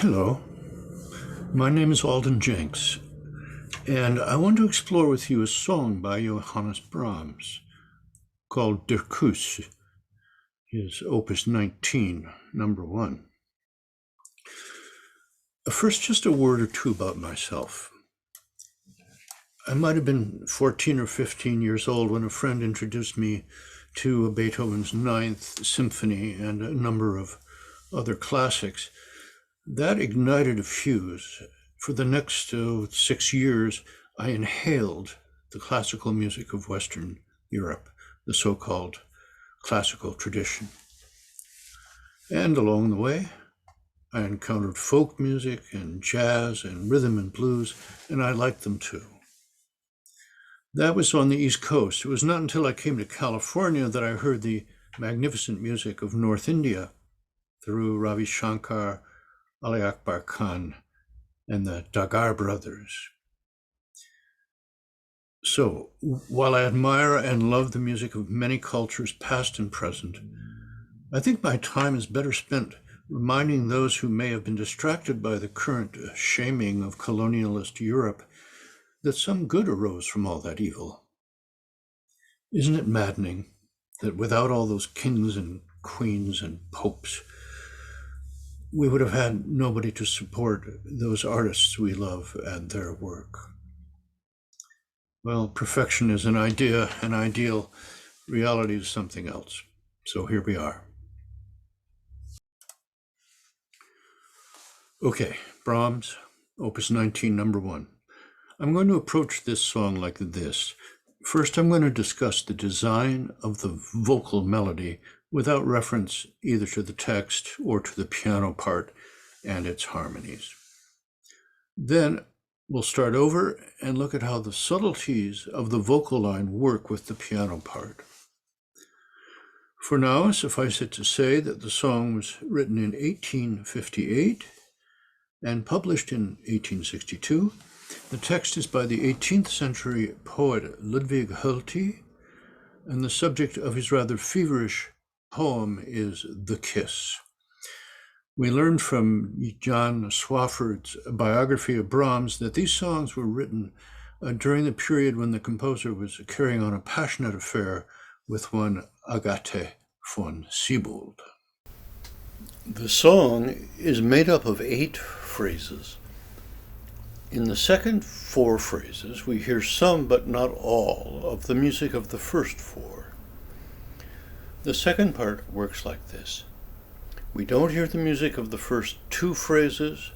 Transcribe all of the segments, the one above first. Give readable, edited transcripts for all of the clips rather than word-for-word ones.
Hello, my name is Alden Jenks, and I want to explore with you a song by Johannes Brahms called Der Kuss, his Opus 19, number 1. First, just a word or two about myself. I might have been 14 or 15 years old when a friend introduced me to Beethoven's Ninth Symphony and a number of other classics. That ignited a fuse. For the next 6 years, I inhaled the classical music of Western Europe, the so-called classical tradition. And along the way, I encountered folk music and jazz and rhythm and blues, and I liked them too. That was on the East Coast. It was not until I came to California that I heard the magnificent music of North India through Ravi Shankar, Ali Akbar Khan, and the Dagar brothers. So, while I admire and love the music of many cultures, past and present, I think my time is better spent reminding those who may have been distracted by the current shaming of colonialist Europe that some good arose from all that evil. Isn't it maddening that without all those kings and queens and popes, we would have had nobody to support those artists we love and their work? Well, perfection is an idea, an ideal. Reality is something else. So here we are. Okay, Brahms, Opus 19, number 1. I'm going to approach this song like this. First, I'm going to discuss the design of the vocal melody without reference either to the text or to the piano part and its harmonies. Then we'll start over and look at how the subtleties of the vocal line work with the piano part. For now, suffice it to say that the song was written in 1858 and published in 1862. The text is by the 18th century poet Ludwig Hölty, and the subject of his rather feverish poem is The Kiss. We learned from John Swafford's biography of Brahms that these songs were written during the period when the composer was carrying on a passionate affair with one Agathe von Siebold. The song is made up of 8 phrases. In the second 4 phrases, we hear some but not all of the music of the first 4. The second part works like this. We don't hear the music of the first 2 phrases,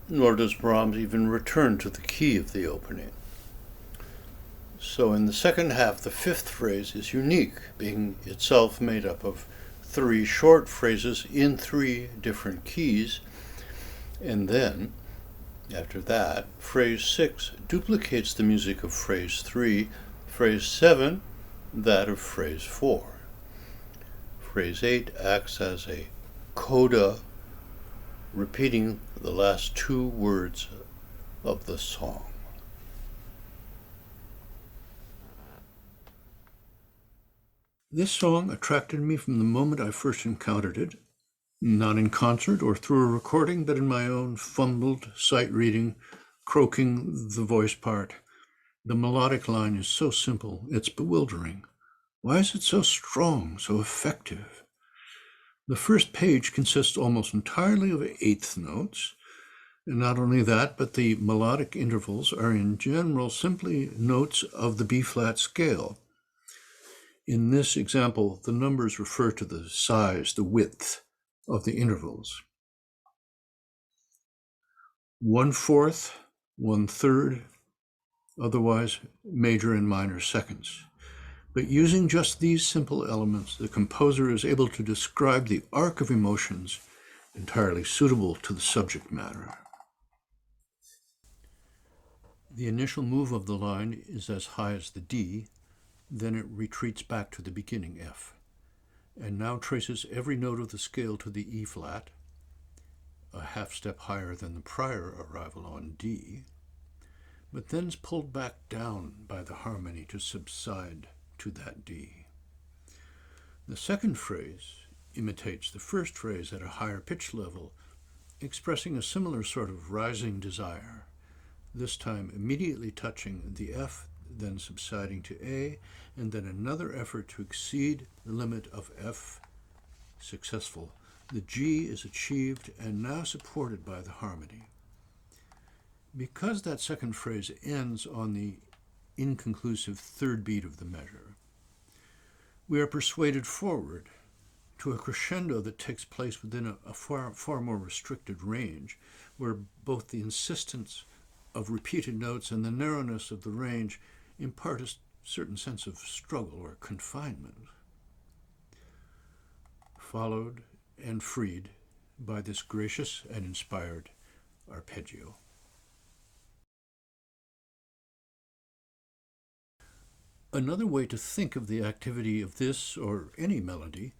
nor does Brahms even return to the key of the opening. So in the second half, the 5th phrase is unique, being itself made up of 3 short phrases in 3 different keys, and then after that, phrase 6 duplicates the music of phrase 3, phrase 7 that of phrase 4. Phrase 8 acts as a coda, repeating the last 2 words of the song. This song attracted me from the moment I first encountered it, not in concert or through a recording, but in my own fumbled sight reading, croaking the voice part. The melodic line is so simple, it's bewildering. Why is it so strong, so effective? The first page consists almost entirely of 8th notes, and not only that, but the melodic intervals are in general simply notes of the B-flat scale. In this example, the numbers refer to the size, the width of the intervals. 1/4, 1/3, otherwise major and minor seconds. But using just these simple elements, the composer is able to describe the arc of emotions entirely suitable to the subject matter. The initial move of the line is as high as the D, then it retreats back to the beginning F, and now traces every note of the scale to the E flat, a half step higher than the prior arrival on D, but then is pulled back down by the harmony to subside to that D. The second phrase imitates the first phrase at a higher pitch level expressing a similar sort of rising desire, this time immediately touching the F, then subsiding to A, and then another effort to exceed the limit of F, successful. The G is achieved and now supported by the harmony. Because that second phrase ends on the inconclusive third beat of the measure, we are persuaded forward to a crescendo that takes place within a far more restricted range, where both the insistence of repeated notes and the narrowness of the range impart a certain sense of struggle or confinement, followed and freed by this gracious and inspired arpeggio. Another way to think of the activity of this or any melody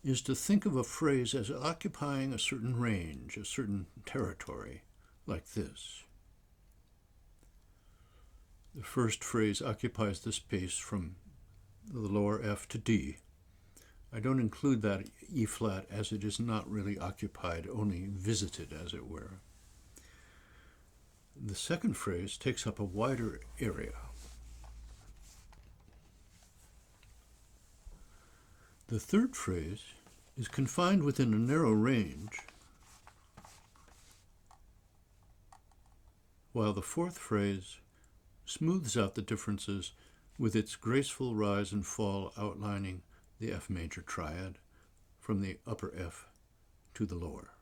is to think of a phrase as occupying a certain range, a certain territory, like this. The first phrase occupies the space from the lower F to D. I don't include that E flat as it is not really occupied, only visited, as it were. The second phrase takes up a wider area. The third phrase is confined within a narrow range, while the fourth phrase smooths out the differences with its graceful rise and fall outlining the F major triad from the upper F to the lower.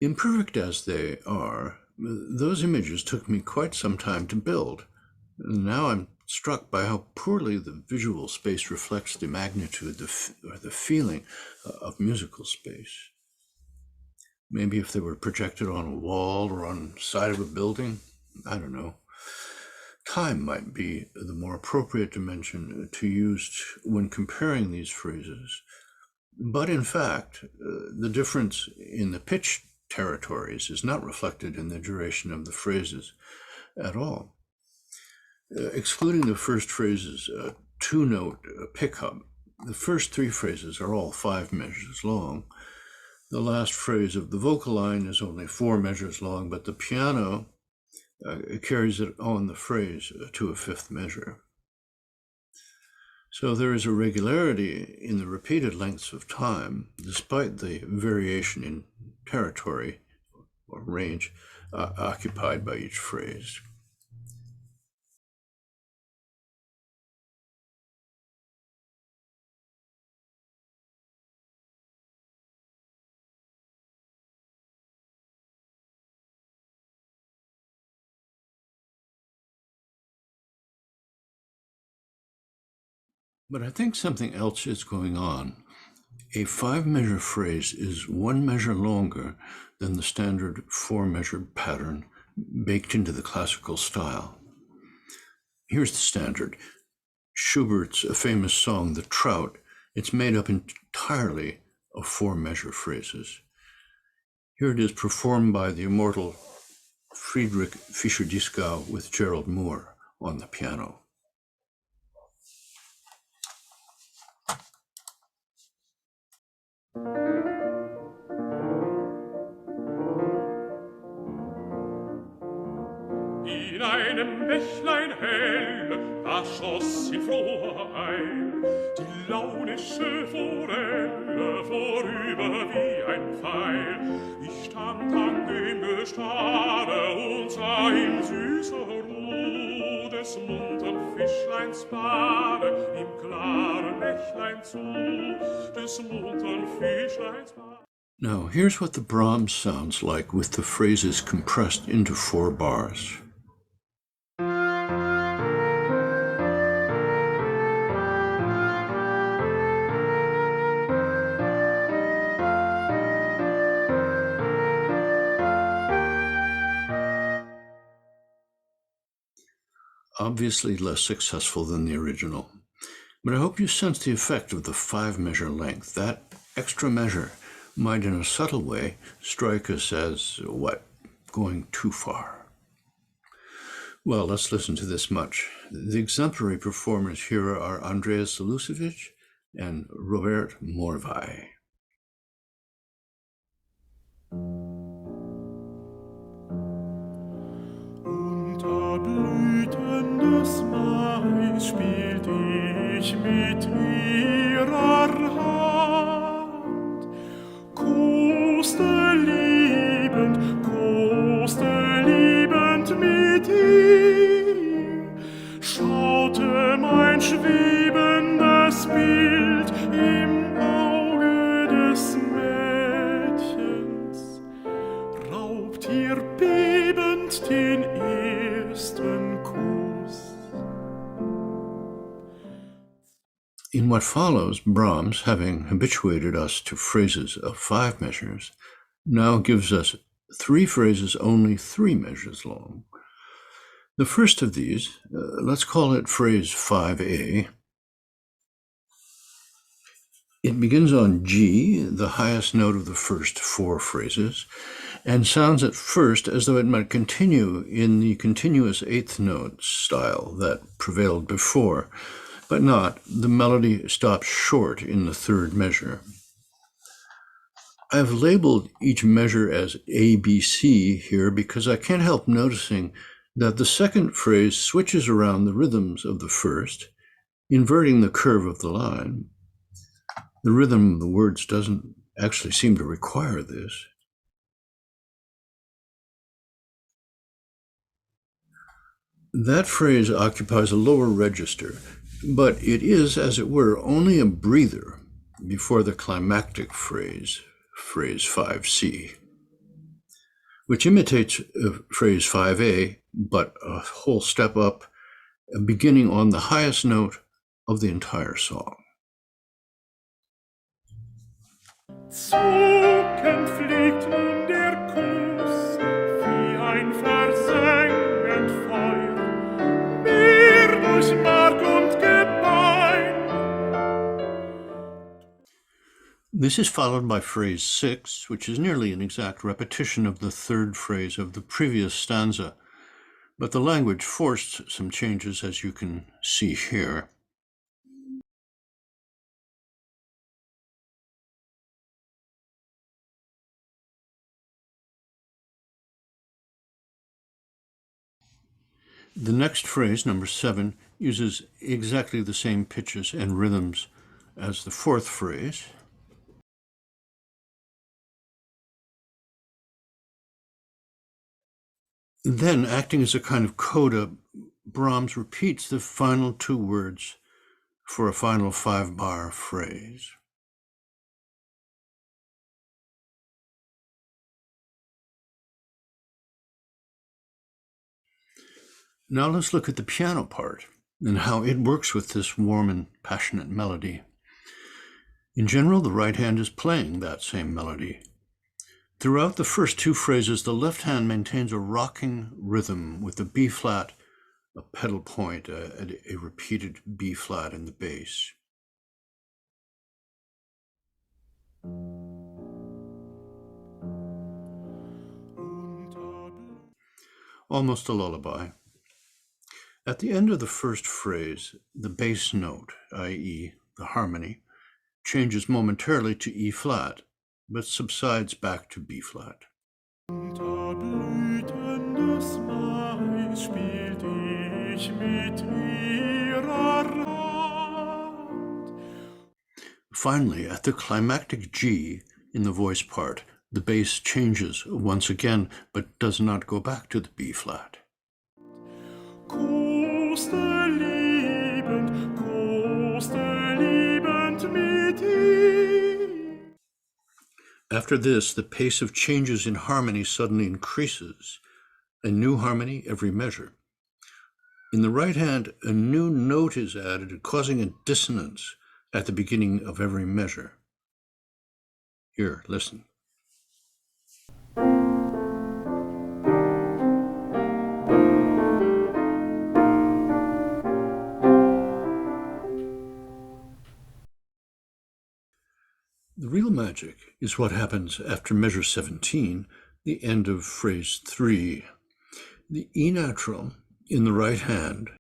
Imperfect as they are, those images took me quite some time to build. Now I'm struck by how poorly the visual space reflects the magnitude or the feeling of musical space. Maybe if they were projected on a wall or on the side of a building, I don't know. Time might be the more appropriate dimension to use when comparing these phrases. But in fact, the difference in the pitch territories is not reflected in the duration of the phrases at all. Excluding the first phrase's two-note pickup, the first three phrases are all 5 measures long. The last phrase of the vocal line is only 4 measures long, but the piano carries it on the phrase to a 5th measure. So there is a regularity in the repeated lengths of time, despite the variation in territory or range occupied by each phrase. But I think something else is going on. A 5-measure phrase is 1 measure longer than the standard 4-measure pattern baked into the classical style. Here's the standard. Schubert's famous song, The Trout, it's made up entirely of 4-measure phrases. Here it is performed by the immortal Friedrich Fischer-Dieskau with Gerald Moore on the piano. In einem Bächlein hell, da schoss in froher Eil die launische Forelle vorüber wie ein Pfeil. Ich stand an dem Gestade und sah in süßer Ruh des muntern Fischleins Bade im klaren Bächlein zu, des muntern Fischleins Bade. Now, here's what the Brahms sounds like with the phrases compressed into 4 bars. Obviously less successful than the original, but I hope you sense the effect of the 5-measure length. That extra measure might in a subtle way strike us as, going too far. Well, let's listen to this much. The exemplary performers here are Andreas Zalusevic and Robert Morvai. blütendes Mais spielt ich mit ihrer Hand. Koste liebend mit ihr, schaute mein schwebendes Bild im Auge des Mädchens, raubt ihr bebend den ersten Kuss. In what follows, Brahms, having habituated us to phrases of 5 measures, now gives us 3 phrases only 3 measures long. The first of these, let's call it phrase 5a. It begins on G, the highest note of the first 4 phrases, and sounds at first as though it might continue in the continuous 8th note style that prevailed before, but not. The melody stops short in the 3rd measure. I've labeled each measure as A, B, C here because I can't help noticing that the second phrase switches around the rhythms of the first, inverting the curve of the line. The rhythm of the words doesn't actually seem to require this. That phrase occupies a lower register, but it is, as it were, only a breather before the climactic phrase, phrase 5c, which imitates phrase 5a, but a whole step up, beginning on the highest note of the entire song. Zuckend fliegt nun der Kuss, wie ein versengend Feuer, mir durch Mark und Gebein. This is followed by phrase 6, which is nearly an exact repetition of the 3rd phrase of the previous stanza, but the language forced some changes, as you can see here. The next phrase, number 7, uses exactly the same pitches and rhythms as the 4th phrase. Then, acting as a kind of coda, Brahms repeats the final 2 words for a final 5-bar phrase. Now let's look at the piano part and how it works with this warm and passionate melody. In general, the right hand is playing that same melody. Throughout the first 2 phrases, the left hand maintains a rocking rhythm with a B flat, a pedal point, a repeated B flat in the bass. Almost a lullaby. At the end of the first phrase, the bass note, i.e., the harmony, changes momentarily to E flat, but subsides back to B flat. Unter blütendes Mais spielt ich mit ihrer Hand. Finally, at the climactic G in the voice part, the bass changes once again, but does not go back to the B flat. Koste liebend mit ihr. After this, the pace of changes in harmony suddenly increases, a new harmony every measure. In the right hand, a new note is added, causing a dissonance at the beginning of every measure. Here, listen. The real magic is what happens after measure 17, the end of phrase 3. The E natural in the right hand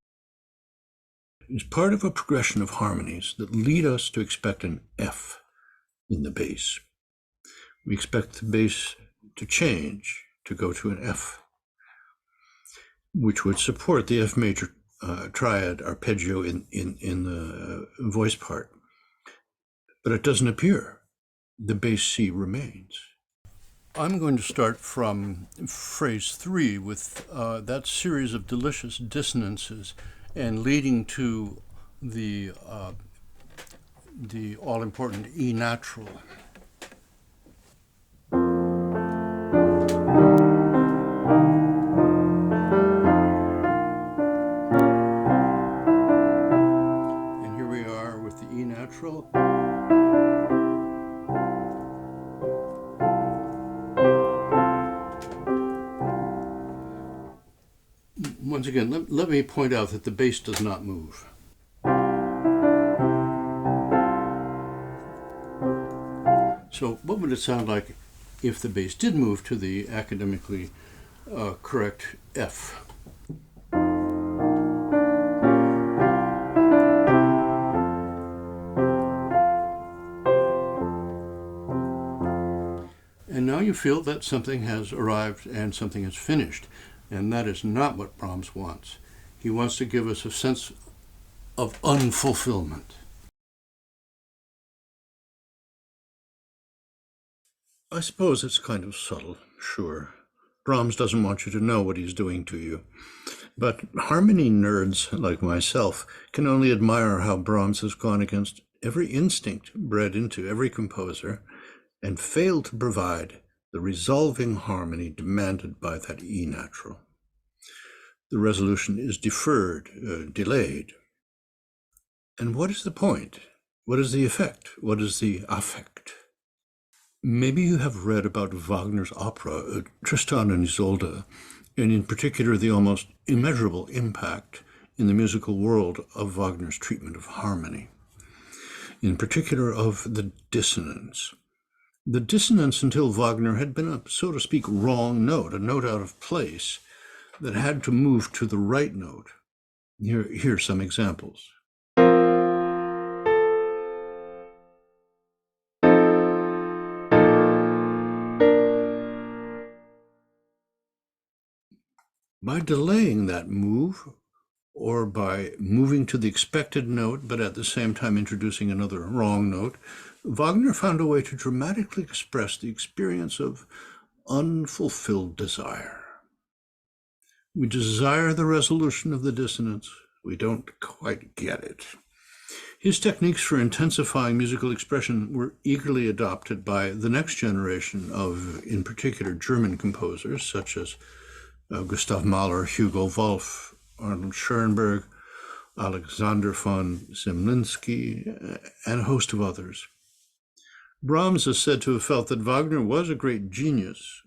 is part of a progression of harmonies that lead us to expect an F in the bass. We expect the bass to change, to go to an F. which would support the F major triad arpeggio in the voice part. But it doesn't appear. The bass C remains. I'm going to start from phrase 3 with that series of delicious dissonances and leading to the all-important E natural. And here we are with the E natural. Once again, let me point out that the bass does not move. So what would it sound like if the bass did move to the academically correct F? And now you feel that something has arrived and something has finished. And that is not what Brahms wants. He wants to give us a sense of unfulfillment. I suppose it's kind of subtle, sure. Brahms doesn't want you to know what he's doing to you. But harmony nerds like myself can only admire how Brahms has gone against every instinct bred into every composer and failed to provide the resolving harmony demanded by that E natural. The resolution is deferred, delayed. And what is the point? What is the effect? What is the affect? Maybe you have read about Wagner's opera, Tristan and Isolde, and in particular the almost immeasurable impact in the musical world of Wagner's treatment of harmony, in particular of the dissonance. The dissonance until Wagner had been a, so to speak, wrong note, a note out of place that had to move to the right note. Here are some examples. By delaying that move, or by moving to the expected note, but at the same time introducing another wrong note, Wagner found a way to dramatically express the experience of unfulfilled desire. We desire the resolution of the dissonance. We don't quite get it. His techniques for intensifying musical expression were eagerly adopted by the next generation of, in particular, German composers, such as Gustav Mahler, Hugo Wolf, Arnold Schoenberg, Alexander von Zemlinsky, and a host of others. Brahms is said to have felt that Wagner was a great genius,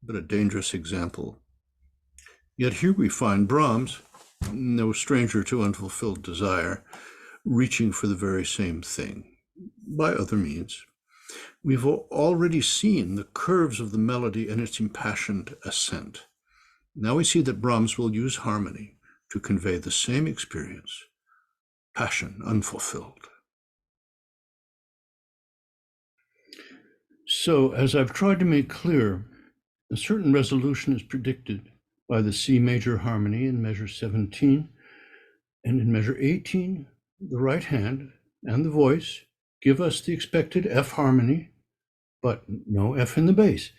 but a dangerous example. Yet here we find Brahms, no stranger to unfulfilled desire, reaching for the very same thing, by other means. We've already seen the curves of the melody and its impassioned ascent. Now we see that Brahms will use harmony to convey the same experience, passion unfulfilled. So, as I've tried to make clear, a certain resolution is predicted by the C major harmony in measure 17, and in measure 18, the right hand and the voice give us the expected F harmony, but no F in the bass.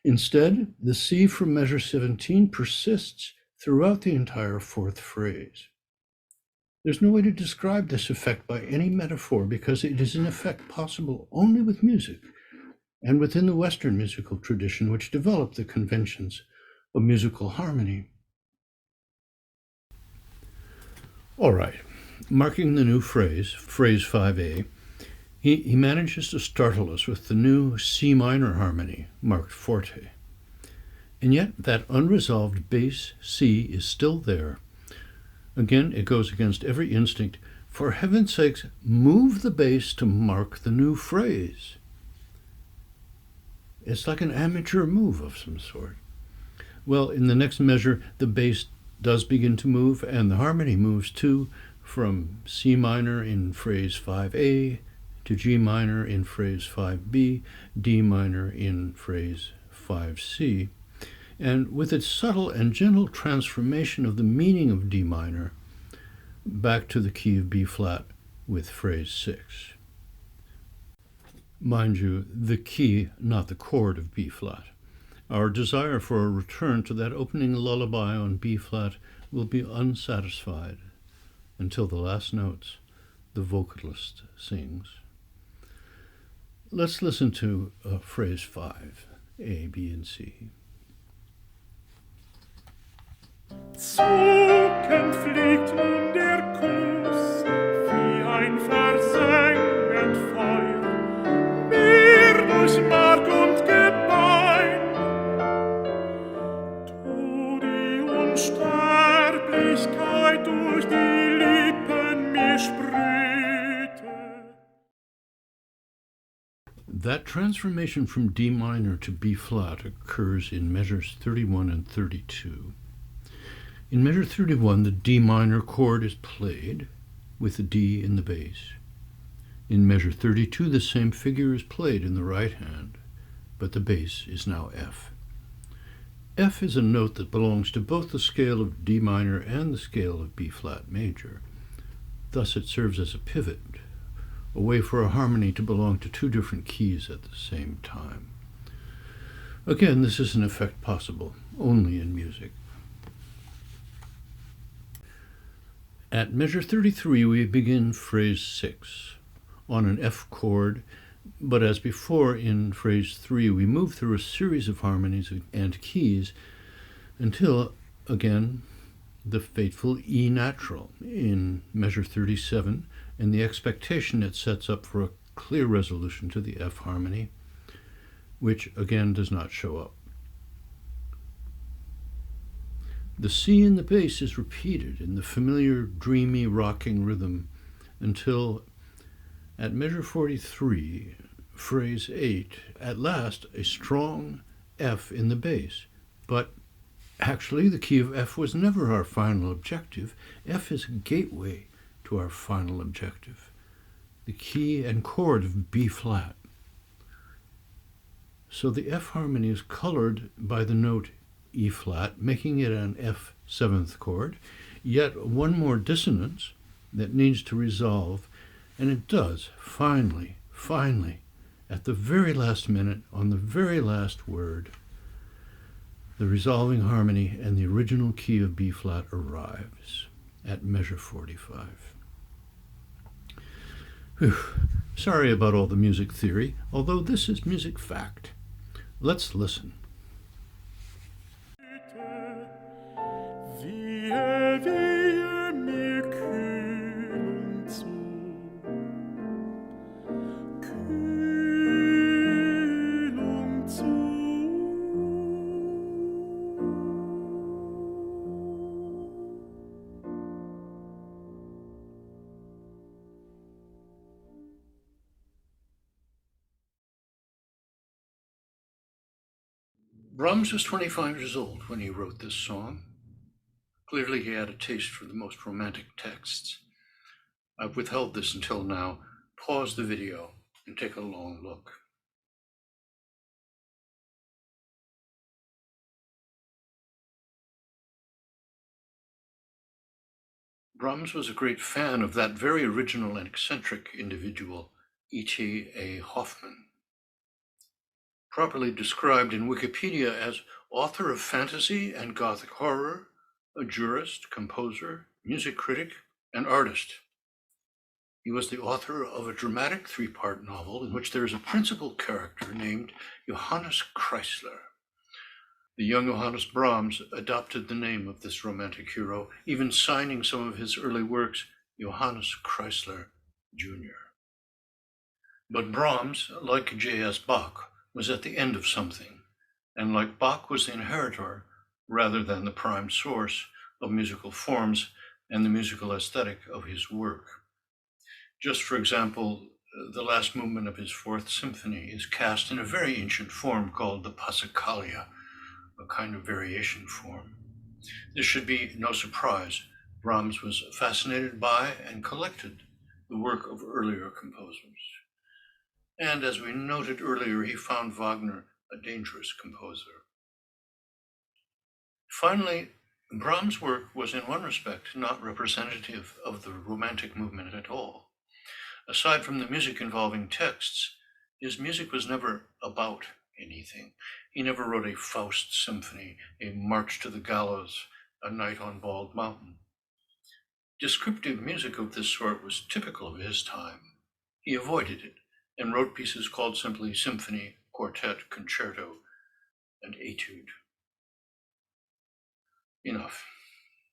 Instead, the C from measure 17 persists throughout the entire fourth phrase. There's no way to describe this effect by any metaphor because it is an effect possible only with music and within the Western musical tradition, which developed the conventions of musical harmony. All right, marking the new phrase, phrase 5a, he manages to startle us with the new C minor harmony, marked forte. And yet that unresolved bass C is still there. Again, it goes against every instinct. For heaven's sakes, move the bass to mark the new phrase. It's like an amateur move of some sort. Well, in the next measure, the bass does begin to move, and the harmony moves too, from C minor in phrase 5a to G minor in phrase 5b, D minor in phrase 5c. and with its subtle and gentle transformation of the meaning of D minor back to the key of B flat with phrase 6. Mind you, the key, not the chord of B flat. Our desire for a return to that opening lullaby on B flat will be unsatisfied until the last notes the vocalist sings. Let's listen to phrase 5, A, B, and C. Zuckend fliegt nun der Kuss, wie ein versengend Feuer, mir durch Mark und Gebein. Tu die Unsterblichkeit durch die Lippen mir sprühte. That transformation from D minor to B flat occurs in measures 31 and 32. In measure 31, the D minor chord is played with the D in the bass. In measure 32, the same figure is played in the right hand, but the bass is now F. F is a note that belongs to both the scale of D minor and the scale of B flat major. Thus it serves as a pivot, a way for a harmony to belong to two different keys at the same time. Again, this is an effect possible only in music. At measure 33, we begin phrase 6 on an F chord, but as before in phrase 3, we move through a series of harmonies and keys until, again, the fateful E natural in measure 37, and the expectation it sets up for a clear resolution to the F harmony, which again does not show up. The C in the bass is repeated in the familiar dreamy rocking rhythm until at measure 43, phrase 8, at last a strong F in the bass. But actually the key of F was never our final objective. F is a gateway to our final objective, the key and chord of B flat. So the F harmony is colored by the note E flat, making it an F seventh chord, yet one more dissonance that needs to resolve, and it does, finally, at the very last minute, on the very last word, the resolving harmony and the original key of B flat arrives at measure 45. Whew. Sorry about all the music theory, although this is music fact. Let's listen. Wehe mir Kühlung zu, Kühlung zu. Brahms was 25 years old when he wrote this song. Clearly, he had a taste for the most romantic texts. I've withheld this until now. Pause the video and take a long look. Brahms was a great fan of that very original and eccentric individual, E.T.A. Hoffmann. Properly described in Wikipedia as author of fantasy and gothic horror, a jurist, composer, music critic, and artist. He was the author of a dramatic three-part novel in which there is a principal character named Johannes Chrysler. The young Johannes Brahms adopted the name of this romantic hero, even signing some of his early works Johannes Chrysler Jr. But Brahms, like J.S. Bach, was at the end of something, and like Bach was the inheritor rather than the prime source of musical forms and the musical aesthetic of his work. Just for example, the last movement of his Fourth Symphony is cast in a very ancient form called the Passacaglia, a kind of variation form. This should be no surprise. Brahms was fascinated by and collected the work of earlier composers. And as we noted earlier, he found Wagner a dangerous composer. Finally, Brahms' work was in one respect not representative of the Romantic movement at all. Aside from the music involving texts, his music was never about anything. He never wrote a Faust symphony, a March to the Gallows, a Night on Bald Mountain. Descriptive music of this sort was typical of his time. He avoided it and wrote pieces called simply symphony, quartet, concerto, and etude. Enough.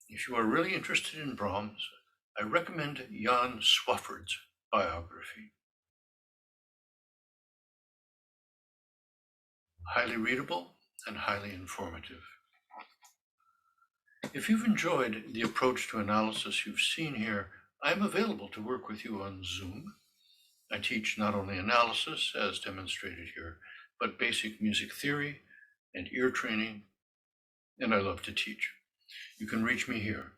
If you are really interested in Brahms, I recommend Jan Swafford's biography. Highly readable and highly informative. If you've enjoyed the approach to analysis you've seen here, I am available to work with you on Zoom. I teach not only analysis, as demonstrated here, but basic music theory and ear training, and I love to teach. You can reach me here.